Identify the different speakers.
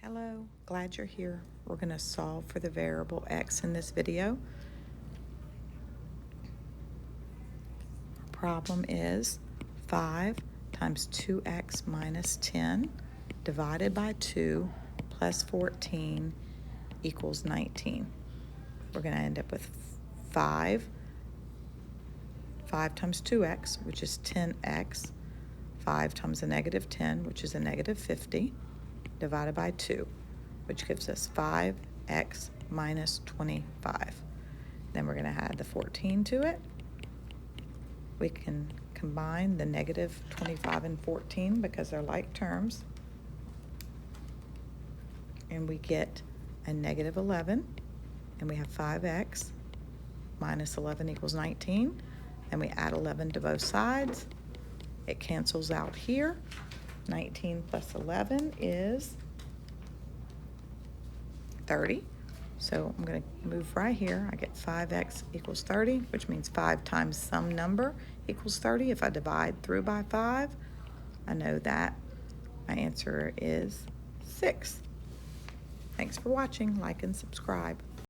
Speaker 1: Hello, glad you're here. We're going to solve for the variable x in this video. Our problem is 5 times 2x minus 10 divided by 2 plus 14 equals 19. We're going to end up with 5 times 2x, which is 10x, 5 times a negative 10, which is a negative 50, divided by 2, which gives us 5x minus 25. Then we're going to add the 14 to it. We can combine the negative 25 and 14 because they're like terms. And we get a negative 11, and we have 5x minus 11 equals 19. And we add 11 to both sides. It cancels out here. 19 plus 11 is 30. So I'm going to move right here. I get 5x equals 30, which means 5 times some number equals 30. If I divide through by 5, I know that my answer is 6. Thanks for watching. Like and subscribe.